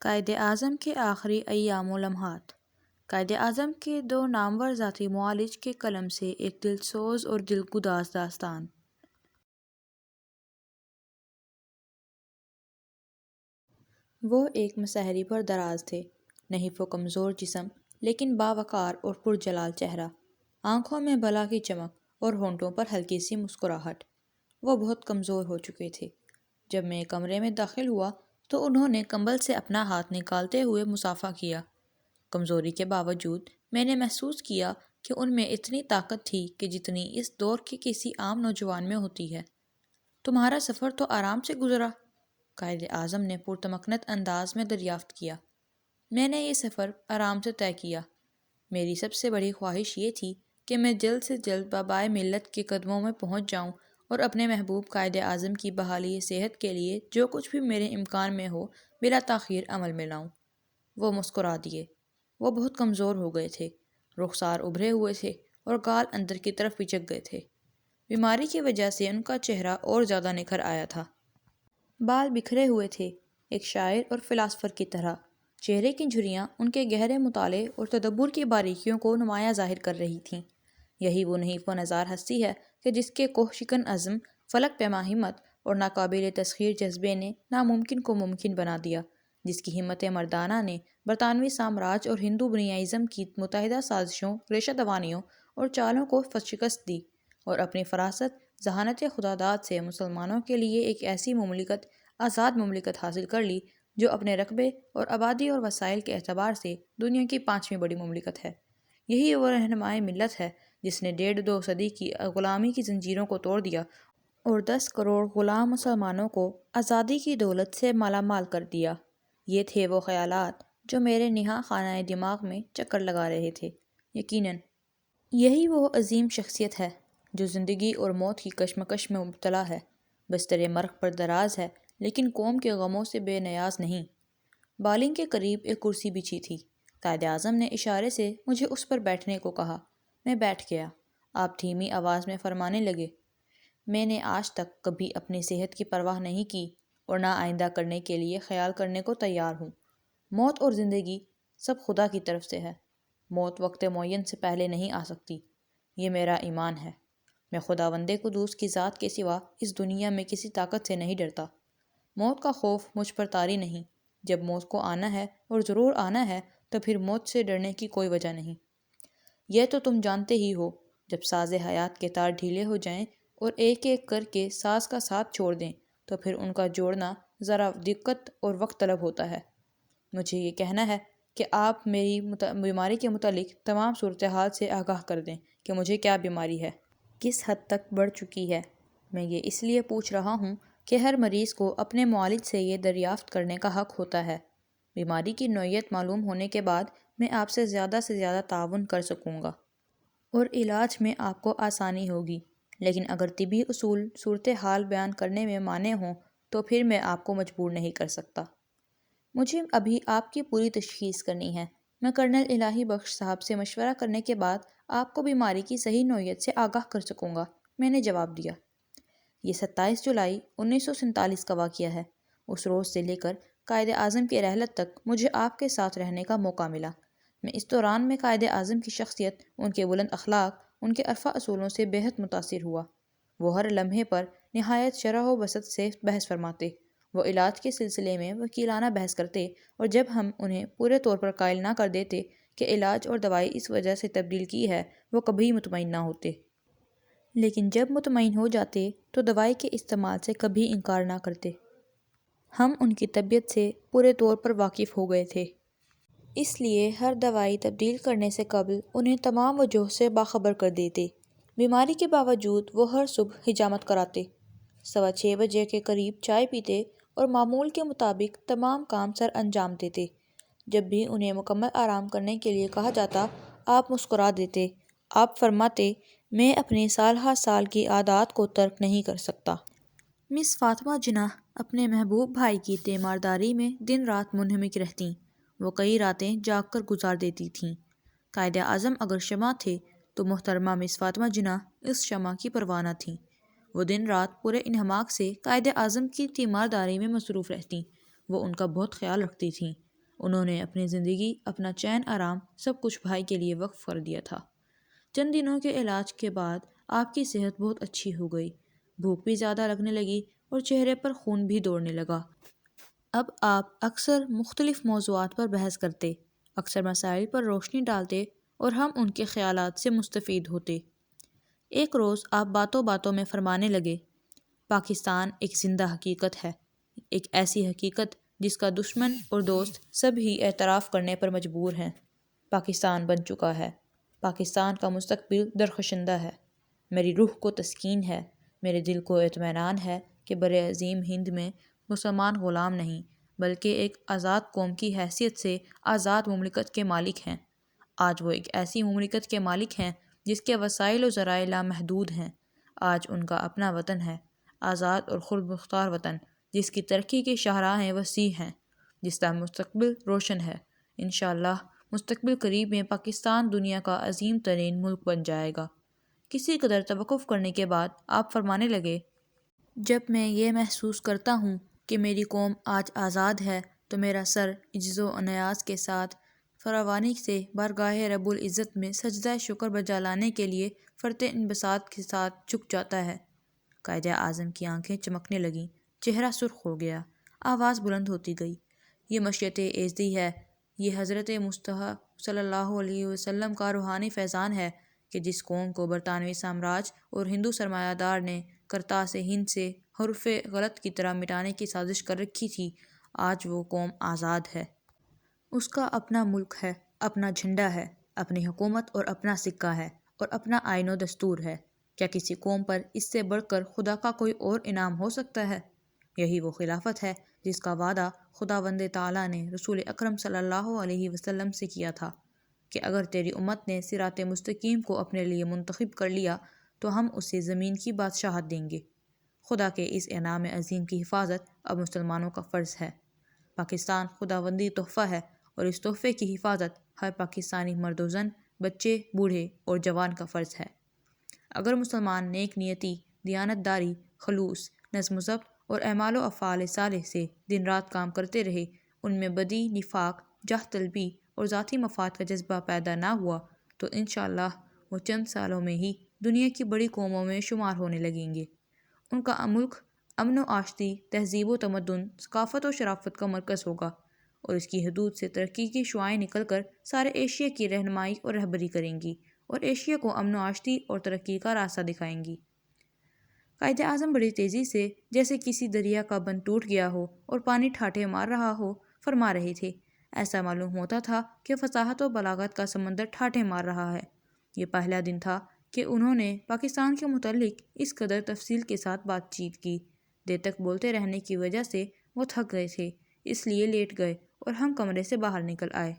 قائد اعظم کے آخری ایام و لمحات۔ قائد اعظم کے دو نامور ذاتی معالج کے قلم سے ایک دلسوز اور دلگداز داستان۔ وہ ایک مسحری پر دراز تھے، نحیف و کمزور جسم لیکن باوقار اور پرجلال چہرہ، آنکھوں میں بلا کی چمک اور ہونٹوں پر ہلکی سی مسکراہٹ۔ وہ بہت کمزور ہو چکے تھے۔ جب میں کمرے میں داخل ہوا تو انہوں نے کمبل سے اپنا ہاتھ نکالتے ہوئے مصافحہ کیا۔ کمزوری کے باوجود میں نے محسوس کیا کہ ان میں اتنی طاقت تھی کہ جتنی اس دور کے کسی عام نوجوان میں ہوتی ہے۔ تمہارا سفر تو آرام سے گزرا؟ قائد اعظم نے پرتمکنت انداز میں دریافت کیا۔ میں نے یہ سفر آرام سے طے کیا۔ میری سب سے بڑی خواہش یہ تھی کہ میں جلد سے جلد بابائے ملت کے قدموں میں پہنچ جاؤں اور اپنے محبوب قائد اعظم کی بحالی صحت کے لیے جو کچھ بھی میرے امکان میں ہو بلا تاخیر عمل میں لاؤں۔ وہ مسکرا دیے۔ وہ بہت کمزور ہو گئے تھے، رخسار ابھرے ہوئے تھے اور گال اندر کی طرف پچک گئے تھے۔ بیماری کی وجہ سے ان کا چہرہ اور زیادہ نکھر آیا تھا۔ بال بکھرے ہوئے تھے، ایک شاعر اور فلاسفر کی طرح۔ چہرے کی جھریاں ان کے گہرے مطالعے اور تدبر کی باریکیوں کو نمایاں ظاہر کر رہی تھیں۔ یہی وہ نحیف و نزار ہستی ہے کہ جس کے کوہ شکن عزم، فلک پیما ہمت اور ناقابل تسخیر جذبے نے ناممکن کو ممکن بنا دیا، جس کی ہمت مردانہ نے برطانوی سامراج اور ہندو بنیائزم کی متحدہ سازشوں، ریشہ دوانیوں اور چالوں کو شکست دی اور اپنی فراست، ذہانت خداداد سے مسلمانوں کے لیے ایک ایسی مملکت، آزاد مملکت حاصل کر لی جو اپنے رقبے اور آبادی اور وسائل کے اعتبار سے دنیا کی 5ویں بڑی مملکت ہے۔ یہی وہ رہنمائے ملت ہے جس نے 1.5-2 صدی کی غلامی کی زنجیروں کو توڑ دیا اور 10 کروڑ غلام مسلمانوں کو آزادی کی دولت سے مالا مال کر دیا۔ یہ تھے وہ خیالات جو میرے نہاں خانہ دماغ میں چکر لگا رہے تھے۔ یقیناً یہی وہ عظیم شخصیت ہے جو زندگی اور موت کی کشمکش میں مبتلا ہے، بستر مرگ پر دراز ہے لیکن قوم کے غموں سے بے نیاز نہیں۔ بالنگ کے قریب ایک کرسی بچھی تھی۔ قائد اعظم نے اشارے سے مجھے اس پر بیٹھنے کو کہا۔ میں بیٹھ گیا۔ آپ دھیمی آواز میں فرمانے لگے، میں نے آج تک کبھی اپنی صحت کی پرواہ نہیں کی اور نہ آئندہ کرنے کے لیے خیال کرنے کو تیار ہوں۔ موت اور زندگی سب خدا کی طرف سے ہے۔ موت وقت معین سے پہلے نہیں آ سکتی۔ یہ میرا ایمان ہے۔ میں خداوند قدوس کی ذات کے سوا اس دنیا میں کسی طاقت سے نہیں ڈرتا۔ موت کا خوف مجھ پر طاری نہیں۔ جب موت کو آنا ہے اور ضرور آنا ہے تو پھر موت سے ڈرنے کی کوئی وجہ نہیں۔ یہ تو تم جانتے ہی ہو، جب ساز حیات کے تار ڈھیلے ہو جائیں اور ایک ایک کر کے ساز کا ساتھ چھوڑ دیں تو پھر ان کا جوڑنا ذرا دقت اور وقت طلب ہوتا ہے۔ مجھے یہ کہنا ہے کہ آپ میری بیماری کے متعلق تمام صورتحال سے آگاہ کر دیں کہ مجھے کیا بیماری ہے، کس حد تک بڑھ چکی ہے۔ میں یہ اس لیے پوچھ رہا ہوں کہ ہر مریض کو اپنے معالج سے یہ دریافت کرنے کا حق ہوتا ہے۔ بیماری کی نوعیت معلوم ہونے کے بعد میں آپ سے زیادہ تعاون کر سکوں گا اور علاج میں آپ کو آسانی ہوگی، لیکن اگر طبی اصول صورتحال بیان کرنے میں مانع ہوں تو پھر میں آپ کو مجبور نہیں کر سکتا۔ مجھے ابھی آپ کی پوری تشخیص کرنی ہے۔ میں کرنل الہی بخش صاحب سے مشورہ کرنے کے بعد آپ کو بیماری کی صحیح نوعیت سے آگاہ کر سکوں گا، میں نے جواب دیا۔ یہ 27 جولائی 1947 کا واقعہ ہے۔ اس روز سے لے کر قائد اعظم کی رحلت تک مجھے آپ کے ساتھ رہنے کا موقع ملا۔ میں اس دوران میں قائد اعظم کی شخصیت، ان کے بلند اخلاق، ان کے عرفہ اصولوں سے بے حد متاثر ہوا۔ وہ ہر لمحے پر نہایت شرح و بسط سے بحث فرماتے۔ وہ علاج کے سلسلے میں وکیلانہ بحث کرتے اور جب ہم انہیں پورے طور پر قائل نہ کر دیتے کہ علاج اور دوائی اس وجہ سے تبدیل کی ہے، وہ کبھی مطمئن نہ ہوتے۔ لیکن جب مطمئن ہو جاتے تو دوائی کے استعمال سے کبھی انکار نہ کرتے۔ ہم ان کی طبیعت سے پورے طور پر واقف ہو گئے تھے، اس لیے ہر دوائی تبدیل کرنے سے قبل انہیں تمام وجوہ سے باخبر کر دیتے۔ بیماری کے باوجود وہ ہر صبح حجامت کراتے، 6:15 بجے کے قریب چائے پیتے اور معمول کے مطابق تمام کام سر انجام دیتے۔ جب بھی انہیں مکمل آرام کرنے کے لیے کہا جاتا، آپ مسکرا دیتے۔ آپ فرماتے، میں اپنی سال ہر سال کی عادات کو ترک نہیں کر سکتا۔ مس فاطمہ جناح اپنے محبوب بھائی کی تیمارداری میں دن رات منہمک رہتیں۔ وہ کئی راتیں جاگ کر گزار دیتی تھیں۔ قائد اعظم اگر شمع تھے تو محترمہ مس فاطمہ جناح اس شمع کی پروانہ تھیں۔ وہ دن رات پورے انہماک سے قائد اعظم کی تیمارداری میں مصروف رہتیں۔ وہ ان کا بہت خیال رکھتی تھیں۔ انہوں نے اپنی زندگی، اپنا چین آرام سب کچھ بھائی کے لیے وقف کر دیا تھا۔ چند دنوں کے علاج کے بعد آپ کی صحت بہت اچھی ہو گئی، بھوک بھی زیادہ لگنے لگی اور چہرے پر خون بھی دوڑنے لگا۔ اب آپ اکثر مختلف موضوعات پر بحث کرتے، اکثر مسائل پر روشنی ڈالتے اور ہم ان کے خیالات سے مستفید ہوتے۔ ایک روز آپ باتوں باتوں میں فرمانے لگے، پاکستان ایک زندہ حقیقت ہے، ایک ایسی حقیقت جس کا دشمن اور دوست سب ہی اعتراف کرنے پر مجبور ہیں۔ پاکستان بن چکا ہے، پاکستان کا مستقبل درخشندہ ہے۔ میری روح کو تسکین ہے، میرے دل کو اطمینان ہے کہ برعظیم ہند میں مسلمان غلام نہیں بلکہ ایک آزاد قوم کی حیثیت سے آزاد مملکت کے مالک ہیں۔ آج وہ ایک ایسی مملکت کے مالک ہیں جس کے وسائل و ذرائع لامحدود ہیں۔ آج ان کا اپنا وطن ہے، آزاد اور خود مختار وطن، جس کی ترقی کے شاہراہیں وسیع ہیں، جس کا مستقبل روشن ہے۔ انشاءاللہ مستقبل قریب میں پاکستان دنیا کا عظیم ترین ملک بن جائے گا۔ کسی قدر توقف کرنے کے بعد آپ فرمانے لگے، جب میں یہ محسوس کرتا ہوں کہ میری قوم آج آزاد ہے تو میرا سر عجز و نیاز کے ساتھ فراوانی سے بارگاہ رب العزت میں سجدہ شکر بجا لانے کے لیے فرط انبساط کے ساتھ جھک جاتا ہے۔ قائد اعظم کی آنکھیں چمکنے لگیں، چہرہ سرخ ہو گیا، آواز بلند ہوتی گئی، یہ مشیت ایزدی ہے، یہ حضرت مصطفیٰ صلی اللہ علیہ وسلم کا روحانی فیضان ہے کہ جس قوم کو برطانوی سامراج اور ہندو سرمایہ دار نے کرتاس ہند سے حروف غلط کی طرح مٹانے کی سازش کر رکھی تھی، آج وہ قوم آزاد ہے۔ اس کا اپنا ملک ہے، اپنا جھنڈا ہے، اپنی حکومت اور اپنا سکہ ہے اور اپنا آئین و دستور ہے۔ کیا کسی قوم پر اس سے بڑھ کر خدا کا کوئی اور انعام ہو سکتا ہے؟ یہی وہ خلافت ہے جس کا وعدہ خداوند تعالیٰ نے رسول اکرم صلی اللہ علیہ وسلم سے کیا تھا کہ اگر تیری امت نے صراط مستقیم کو اپنے لیے منتخب کر لیا تو ہم اسے زمین کی بادشاہت دیں گے۔ خدا کے اس انعام عظیم کی حفاظت اب مسلمانوں کا فرض ہے۔ پاکستان خداوندی تحفہ ہے اور اس تحفے کی حفاظت ہر پاکستانی مرد و زن، بچے، بوڑھے اور جوان کا فرض ہے۔ اگر مسلمان نیک نیتی، دیانت داری، خلوص، نظم و ضبط اور اعمال و افعال صالح سے دن رات کام کرتے رہے، ان میں بدی، نفاق، جاہ طلبی اور ذاتی مفاد کا جذبہ پیدا نہ ہوا تو انشاءاللہ وہ چند سالوں میں ہی دنیا کی بڑی قوموں میں شمار ہونے لگیں گے۔ ان کا ملک امن و آشتی، تہذیب و تمدن، ثقافت و شرافت کا مرکز ہوگا اور اس کی حدود سے ترقی کی شعاعیں نکل کر سارے ایشیا کی رہنمائی اور رہبری کریں گی اور ایشیا کو امن و آشتی اور ترقی کا راستہ دکھائیں گی۔ قائد اعظم بڑی تیزی سے، جیسے کسی دریا کا بند ٹوٹ گیا ہو اور پانی ٹھاٹھے مار رہا ہو، فرما رہے تھے۔ ایسا معلوم ہوتا تھا کہ فصاحت و بلاغت کا سمندر ٹھاٹھے مار رہا ہے۔ یہ پہلا دن تھا کہ انہوں نے پاکستان کے متعلق اس قدر تفصیل کے ساتھ بات چیت کی۔ دیر تک بولتے رہنے کی وجہ سے وہ تھک گئے تھے، اس لیے لیٹ گئے اور ہم کمرے سے باہر نکل آئے۔